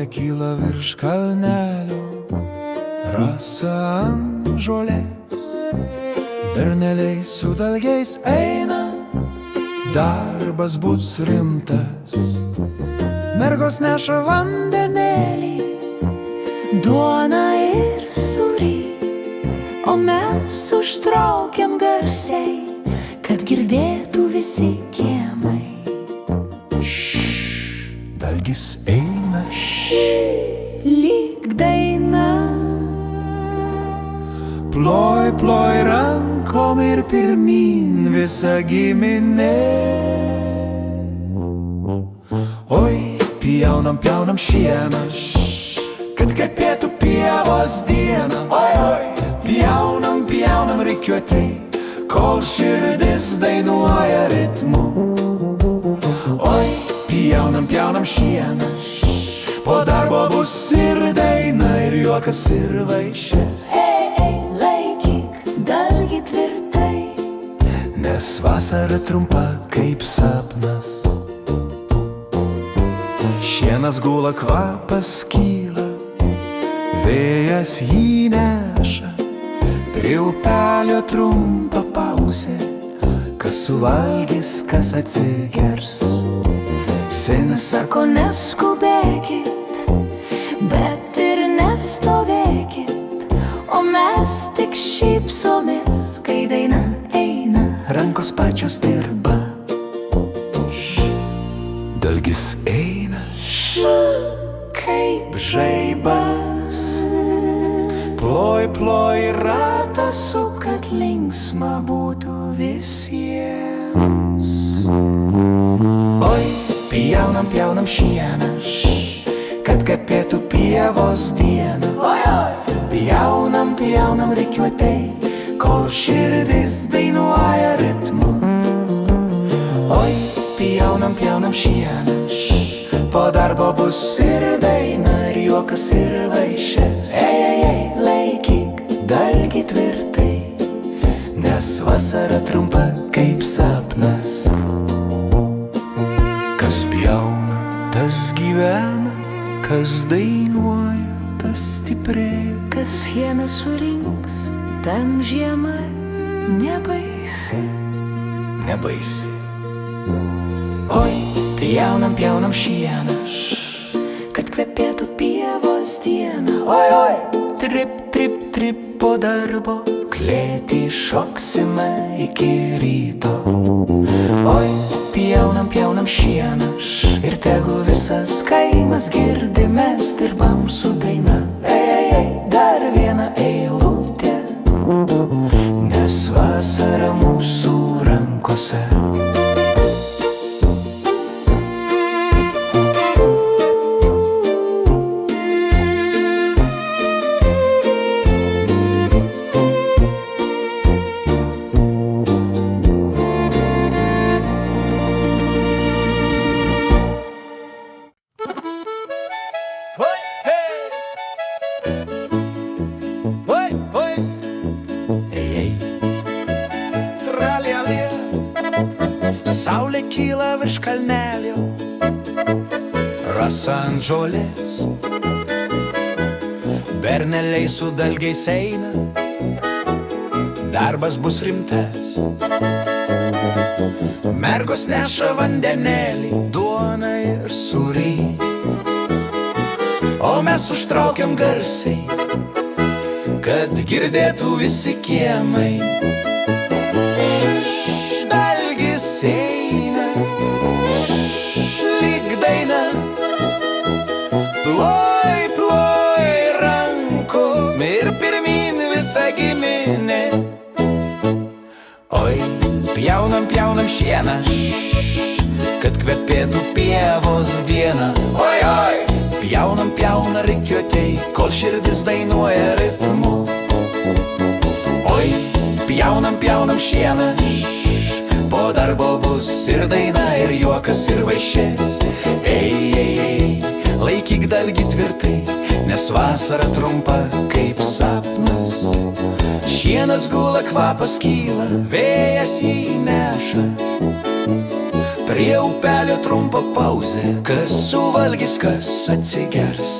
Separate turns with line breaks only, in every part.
kyla virš kalnelio, rasa ant žolės. Berneliai su dalgiais eina, darbas bus rimtas. Mergos neša vandenėlį,
duona ir sūrį, o mes užtraukiam garsiai, kad girdėtų visi kiemai.
Dalgis eina,
Lyg daina,
ploj, ploj rankom ir pirmin visa giminė. Oi, pjaunam, pjaunam šieną, kad kapėtų pievos dieną. Oi, oi, pjaunam, pjaunam rikiuotai, kol širdis dainuoja ritmu. Oi, pjaunam, pjaunam šieną, po darbo bus ir daina, ir juokas, ir vaišės.
ei, laikyk dalgį tvirtai,
Nes vasara trumpa kaip sapnas. Šienas gula, kvapas kyla, vėjas jį neša. Prie upelio trumpa pauzė, kas suvalgys, kas atsigers. Senas sako,
sako neskubėkit, bet ir nestovėkit, o mes tik šypsomės, kai daina eina.
rankos pačios dirba. Dalgis eina, kaip žaibas. Ploj, ploj ratą suk, kad linksma būtų visiems. Oi, pjaunam, pjaunam šieną, kad kapėtų pievos dieną. Oi, oi, pjaunam, pjaunam rikiuotai, kol širdis dainuoja ritmu. Oi, pjaunam, pjaunam šieną, po darbo bus ir daina, ir juokas, ir vaišės. Ei, laikyk dalgį tvirtai, nes vasara trumpa kaip sapnas. Kas pjauna, tas gyvena, kas dainuoja, tas stiprėja.
Kas hieną surinks, tam žiema nebaisi.
Nebaisi. Oi, pjaunam, pjaunam šieną,
Kad kvepėtų pievos dieną,
oi, oi, trip, trip, trip po darbo, klėtį šoksime iki ryto. Oi, pjaunam, pjaunam šieną, ir tegu visas kaimas girdi, mes dirbam su daina. Ei, dar viena eilutė, nes vasara mūsų rankose. Saulė kyla virš kalnelio, rasa ant žolės. Berneliai su dalgiais eina, darbas bus rimtas. Mergos neša vandenėlį, duoną ir sūrį, o mes užtraukiam garsiai, kad girdėtų visi kiemai. Dalgis eina, lyg daina, ploj, ploj rankom ir pirmin visa giminė. Oi, pjaunam, pjaunam šieną, kad kvepėtų pievos dieną. Oi, oi, pjaunam, pjauna rikiuotai, kol širdis dainuoja ritmu. Oi, pjaunam, pjaunam šieną, po darbo bus ir daina, ir juokas, ir vaišės. Ei, laikyk dalgį tvirtai, nes vasara trumpa kaip sapnas. Šienas gula, kvapas kyla, vėjas jį neša. Prie upelio trumpa pauzė, kas suvalgys, kas atsigers.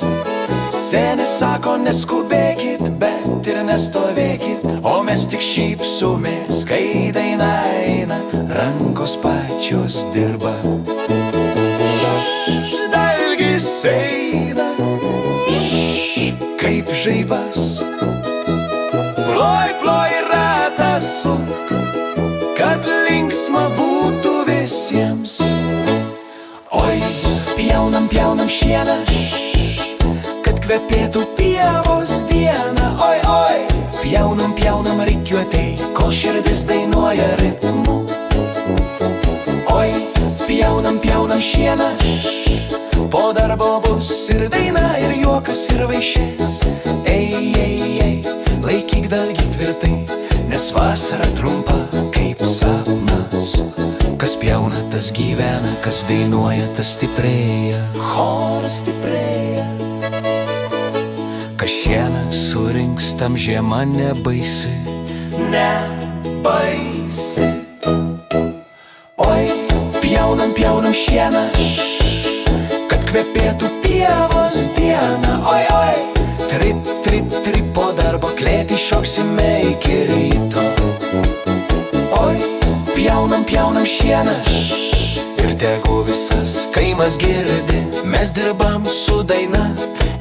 Senis sako, neskubėkit, bet ir nestovėkit, o mes tik šypsomės, kai daina eina, rankos pačios dirba. Dalgis eina, kaip žaibas, ploj, ploj ratą suk, kad linksma būtų visiems. Oi, pjaunam, pjaunam šieną, kad kvepėtų pievos dieną. Oi, oi, pjaunam, pjaunam rikiuotei, kol širdis dainuoja ritmu. Oi, pjaunam, pjaunam šieną, po darbo bus ir daina, ir juokas, ir vaišės. Ei, ei, ei, laikyk dalgį tvirtai, nes vasara trumpa kaip sapnas. Kas pjauna, tas gyvena, kas dainuoja, tas stiprėja. Choras stiprėja. Kas šieną surinks, tam žiema nebaisi. Nebaisi. Oi, pjaunam, pjaunam šieną, kad kvepėtų pievos dieną. Oi, oi, trip, trip, trip, po darbo klėtį šoksime iki ryto. Oi, pjaunam, pjaunam šieną, ir tegu visas kaimas girdi, mes dirbam su daina.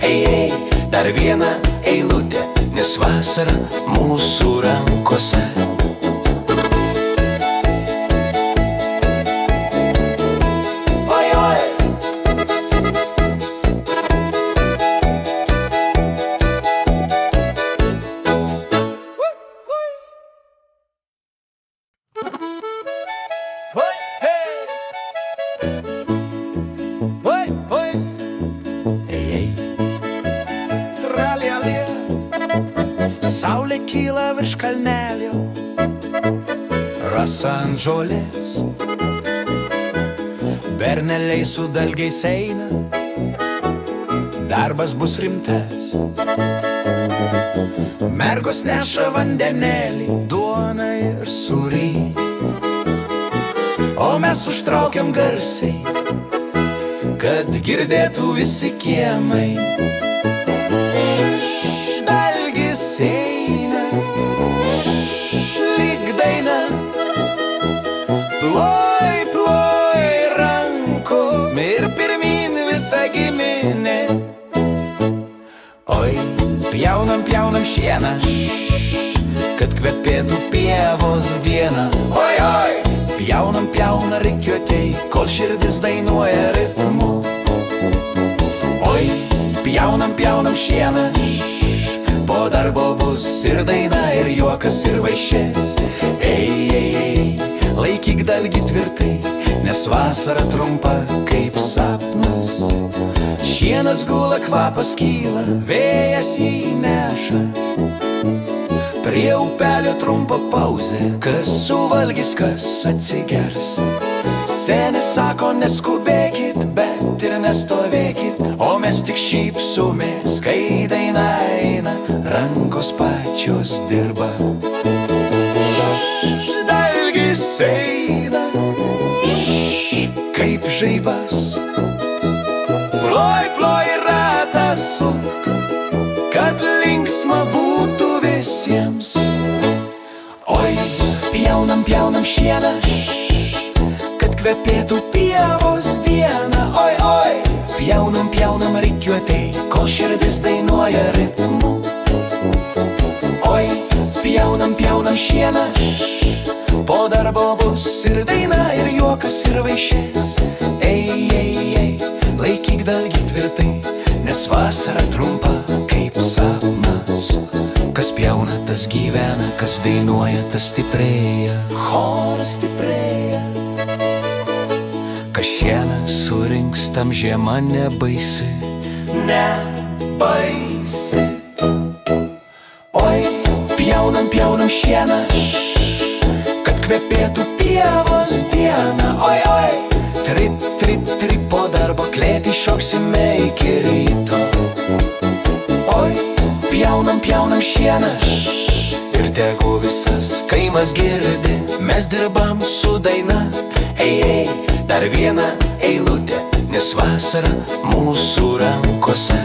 Ei, ei, dar viena eilutė, nes vasara mūsų rankose. Oi, oi. Saulė kyla virš kalnelio, rasa ant žolės, berneliai su dalgiais eina, darbas bus rimtas. Mergos neša vandenėlį, duoną ir sūrį, o mes užtraukiam garsiai, kad girdėtų visi kiemai. Dalgis eina, lyg daina, ploj, ploj rankom ir pirmin visa giminė. Oi, pjaunam, pjaunam šieną, kad kvepėtų pievos dieną. Oi, oi, pjaunam, pjauna rikiuotei, kol širdis dainuoja ritmu. Oi, pjaunam, pjaunam šieną, po darbo bus ir daina, ir juokas, ir vaišės. Ei, ei, ei, laikyk dalgį tvirtai, nes vasara trumpa kaip sapnas. Šienas gula, kvapas kyla, vėjas jį neša. Prie upelio trumpa pauzė, kas suvalgys, kas atsigers. Senis sako, neskubėkit, bet ir nestovėkit, o mes tik šypsomės, kai daina eina, rankos pačios dirba. Dalgis eina, kaip žaibas, ploj, ploj ratą suk, kad linksma būtų visiems. Oi, pjaunam, pjaunam šieną, kad kvepėtų pievos dieną. Oi, oi, pjaunam, pjaunam rikiuotei, kol širdis dainuoja ritmu. Oi, pjaunam, pjaunam šieną, po darbo bus ir daina, ir juokas, ir vaišės. Ei, ei, ei, laikyk dalgį tvirtai, nes vasara trumpa kaip sapnas. Kas pjauna, tas gyvena, kas dainuoja, tas stiprėja. Choras stiprėja. Kas šieną surinks, tam žiema nebaisi. Nebaisi. Oi, pjaunam, pjaunam šieną, kad kvepėtų pievos dieną. Oi, oi, trip, trip, trip, po darbo klėtį šoksime iki ryto. Oi, pjaunam, pjaunam šieną, ir tegu visas kaimas girdi, mes dirbam su daina. Ei, ei, dar vieną eilutę, nes vasara mūsų rankose.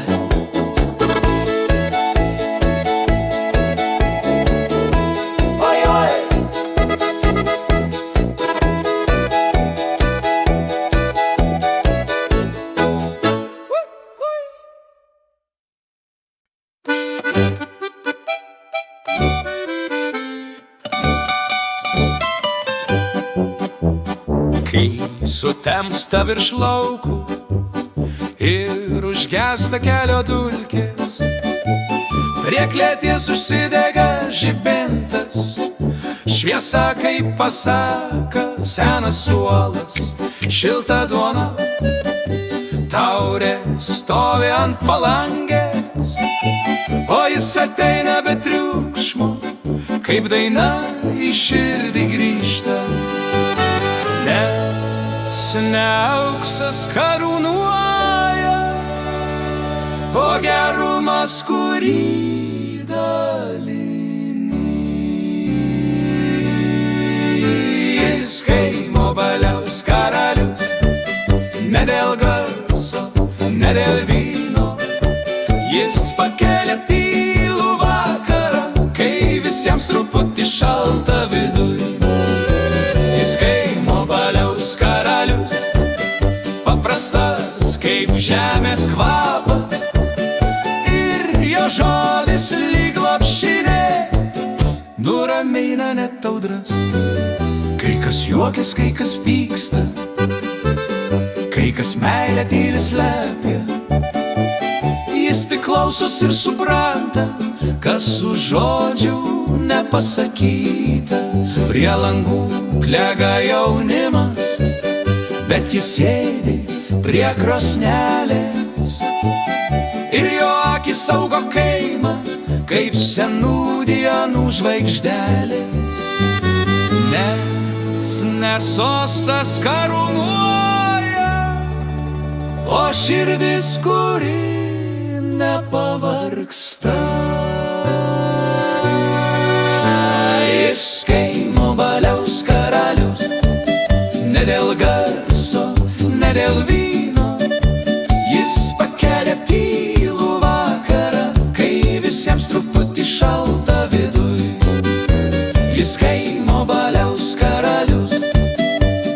Kai sutemsta virš laukų ir užgesta kelio dulkės, prie klėties užsidega žibintas, šviesa kaip pasaka, senas suolas, šilta duona, taurė stovi ant palangės, o jis ateina be triukšmo, kaip daina į širdį grįžta. Nes ne auksas karūnuoja, o gerumas, kurį dalini. Jis kaimo baliaus karalius, ne dėl garso, ne dėl vyno. Jis pakelia tylų vakarą, kai visiems truputį šalta viduj. Jis kaimo baliaus karalius, paprastas kaip žemės kvapas, ir jo žodis lyg lopšinė nuramina net audras. Kai kas juokias, kai kas pyksta, kai kas meilę tyliai slepia, jis tik klausos ir supranta, kas už žodžių nepasakyta. Prie langų klega jaunimas, bet jis sėdi prie krosnelės, ir jo akis saugo kaimą, kaip senų dienų žvaigždelės. Nes ne sostas karūnuoja, o širdis, kuri nepavargsta. Jis kaimo baliaus karalius, ne dėl garso, ne dėl vyno. Jis pakelia tylų vakarą, kai visiems truputį šalta viduj. Jis kaimo baliaus karalius,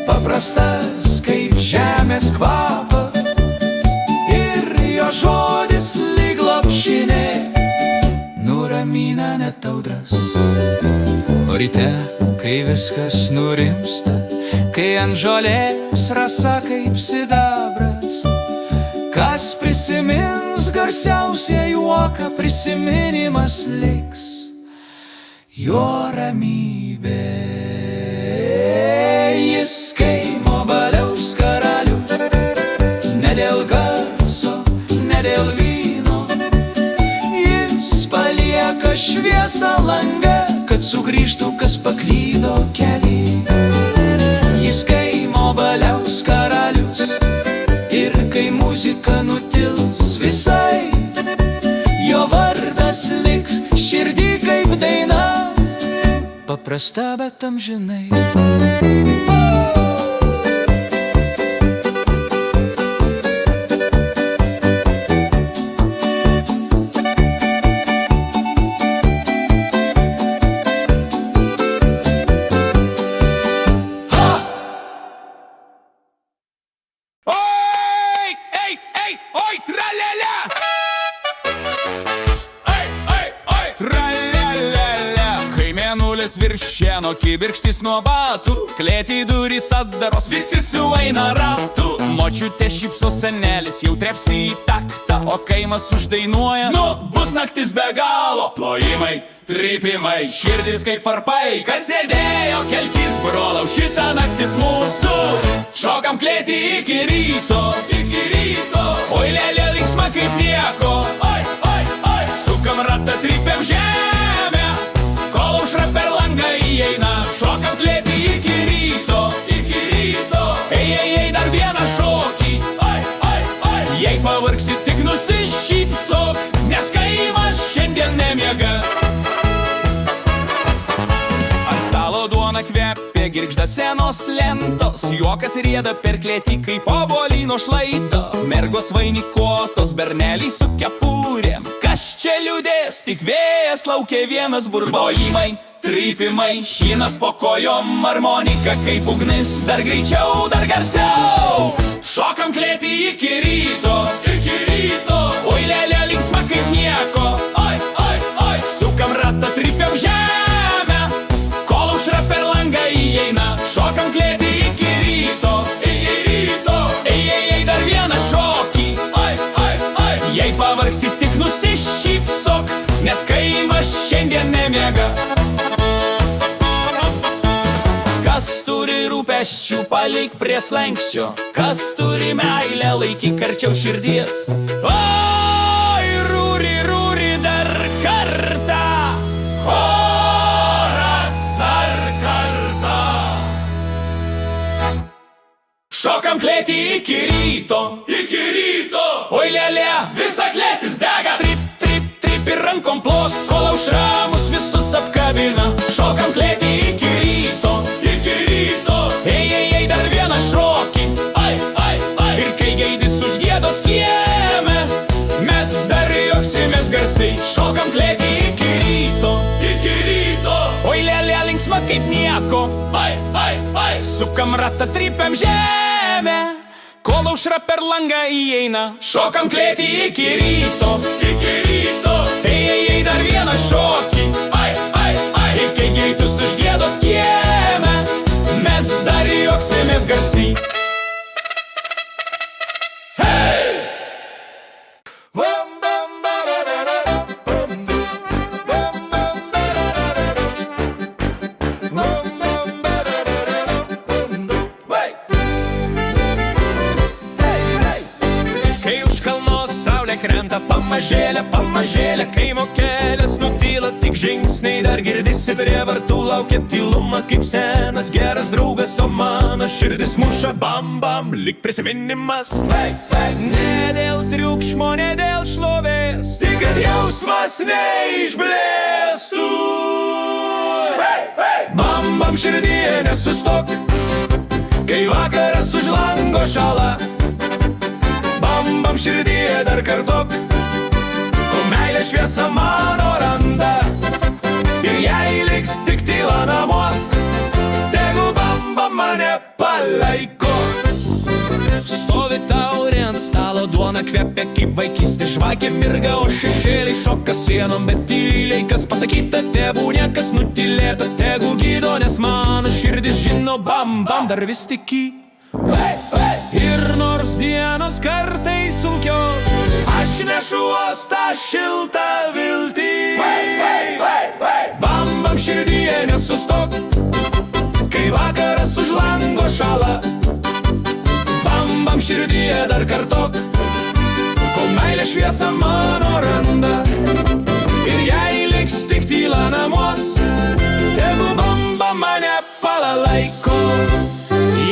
paprastas kaip žemės kvapas, ir jo žodis lyg lopšinė nuramina net audras. O ryte, kai viskas nurimsta, kai ant žolės rasa kaip sidabras, kas prisimins garsiausią juoką, prisiminimas liks jo ramybė. Jis kaimo baliaus karalius, ne dėl garso, ne dėl vyno. Jis palieka šviesą langą, kad sugrįžtų, kas paklydo kely. Jis kaimo baliaus karalius, ir kai muzika nutils visai, jo vardas liks širdį kaip daina, paprasta, bet amžinai. Virš šieno kibirkštis nuo batų, klėtį durys atdaros, visi sueina ratų. Močiutė šypso, senelis jau trepsi į taktą, o kaimas uždainuoja, nu, bus naktis be galo. Plojimai, trypimai, širdis kaip varpai, kas sėdėjo kelkis, brolau, šitą naktis mūsų. Šokam klėtį iki ryto, oi lėlė linksma kaip nieko. Sukam ratą, trypiam žemę, kol aušra per langą įeina. Šokam klėtį iki ryto, ei, dar vieną šokį. Jei pavargsi, tik nusišypsok, nes kaimas šiandien nemiega. Ant stalo duona kvepia
girgžda senos lentos, juokas rieda per klėtį kaip obuolį nuo šlaito. Mergos vainikuotos, berneliai su kepurėm. Kas čia liūdės, tik vėjas laukia vienas burbojimai, trypimai, šinas po kojom, harmonika kaip ugnis, dar greičiau, dar garsiau. Šokam klėtį iki ryto, oi lelė linksma kaip nieko, oi, oi, oi. Sukam ratą, trypiam žemę, kol aušra per langą įeina. Šokam klėtį iki ryto, ei, dar vieną šokį, oi, oi, oi. Jei pavargsi, tik nusišypsok, nes kaimas šiandien nemiega. Kas turi rūpesčių, palik prie slenkščio, kas turi meilę, laikyk arčiau širdies. Oi, rūri, rūri dar kartą, choras dar kartą. Šokam klėtį iki ryto, oi lelė, visa klėtis dega. Trip, trip, trip ir rankom plok, kol aušra mus visus apkabina. Šokam klėtį iki ryto, ei, dar vieną šokį, ai, ai, ai. Ir kai gaidis užgiedos kieme, mes dar juoksimės garsiai. Šokam klėtį iki ryto, oi lelė linksma kaip nieko, ai, ai, ai. Sukam ratą, trypiam žemę, kol aušra per langą įeina. Šokam klėtį iki ryto, ei, dar vieną šokį, ai, ai, ai. Ir kai gaidis užgiedos kieme, mes dar juoksimės garsiai. Kai už kalno saulė krenta, pamažėlė, kaimo kelias nutyla, tik žingsniai dar girdisi prie vartų. Laukia tyluma kaip senas geras draugas, o mano širdis muša bam bam, lyg prisiminimas. Ne dėl triukšmo, ne dėl šlovės, tik kad jausmas neišblėstų. Bam bam širdyje nesustok, kai vakaras už lango šala. Bam bam širdyje dar kartok, kol meilė šviesa mano randa. Ir jei liks tik tyla namuos, tegu bam bam mane palaiko. Stovi taurė ant stalo, duona kvepia kaip vaikystė, žvakė mirga, o šešėliai šoka sienom, bet tyliai kas pasakyta, tebūnie kas nutylėta, tegu gydo, nes mano širdis žino, bam bam dar vis tiki. Ir nors dienos kartais sunkios, aš nešu uostą šiltą viltį. Bam bam širdyje nesustok, kai vakaras už lango šala. Bam bam širdyje dar kartok, kol meilė šviesa mano randa. Ir jei liks tik tyla namuos, tegu bam bam mane palaiko.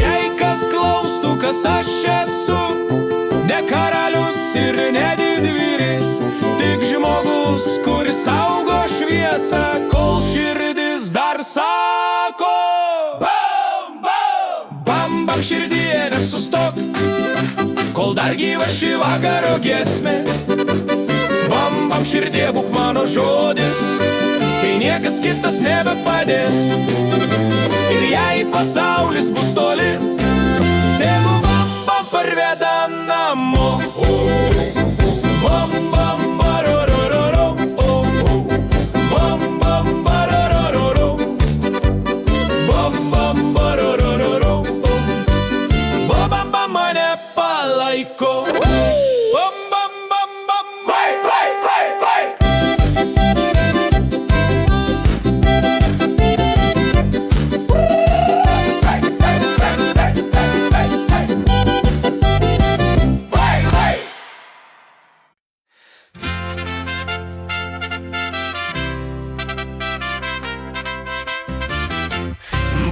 Jei kas klaustų, kas aš esu, ne karalius ir ne didvyris, tik žmogus, kuris saugo šviesą, kol širdis dar sako. Bam, bam, bam, bam širdyje nesustok, kol dar gyva ši vakaro giesmė. Bam, bam širdie būk mano žodis, kai niekas kitas nebepadės. Ir jei pasaulis bus toli, tegu bam bam parveda namo. Bam bam barorororo, bam bam barorororo, bam bam barorororo, bam bam mane palaiko. Bam bam bam bam, vai.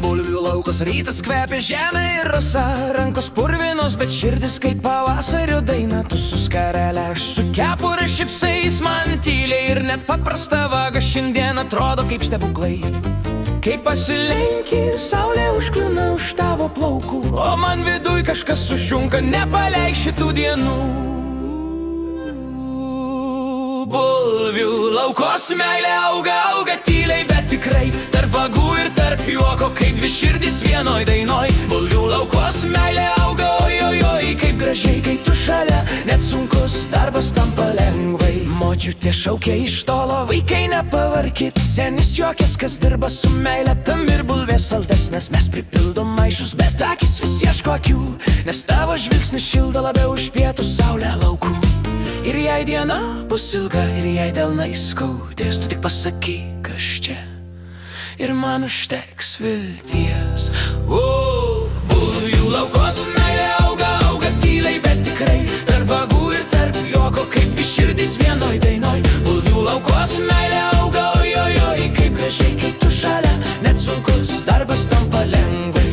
Bulvių laukas rytas kvepia žemė ir rasa, rankos purvinos, bet širdis kaip pavasario daina. Tu su skarelė, aš su kepurė, šypsais man tyliai, ir net paprasta vaga šiandien atrodo kaip stebuklai. Kai pasilenki, saulė užklina už tavo plaukų, o man viduj kažkas sušunka, nepaleik šitų dienų. Bulvių laukos meilė auga, auga tyliai, bet tikrai, tarp vagų ir tarp juoko, kaip dvi širdys vienoj dainoj. Bulvių laukos meilė auga, oi, oi, oi, kaip gražiai, kai tu šalia, net sunkus darbas tampa lengvai. Močiutė šaukia iš tolo, vaikai nepavarkit, senis juokės, kas dirba su meile, tam ir bulvės saldesnės. Mes pripildom maišus, bet akis vis ieško akių, nes tavo žvilgsnis šildo labiau už pietų saulę laukų. Ir jei diena bus ilga, ir jei delnai skaudės, tu tik pasakyk, kas čia, ir man užteks vilties. Bulvių laukos meilė auga, auga tyliai, bet tikrai, tarp vagų ir tarp juoko, kaip dvi širdys vienoj dainoj. Bulvių laukos meilė auga, oi, oi, oi, kaip gražiai, kai tu šalia, net sunkus darbas tampa lengvai.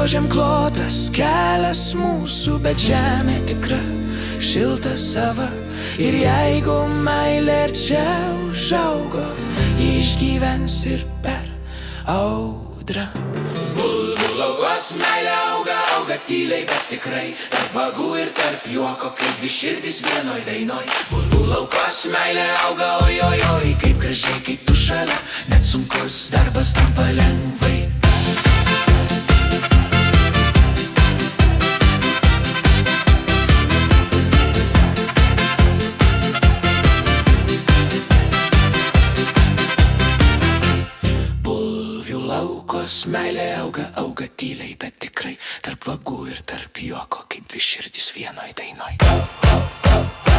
Rožėm klotas kelias mūsų, bet žemė tikra, šilta sava. Ir jeigu meilė ir čia užaugo, išgyvens ir per audrą. Bulvių laukos meilė auga, auga tyliai, bet tikrai, tarp vagų ir tarp juoko, kaip dvi širdys vienoj dainoj. Bulvių laukos meilė auga, oi, oi, oi, kaip gražiai, kai tu šalia, net sunkus darbas tampa lengvai. Meilė auga, auga tyliai, bet tikrai, tarp vagų ir tarp juoko, kaip dvi širdys vienoj dainoj.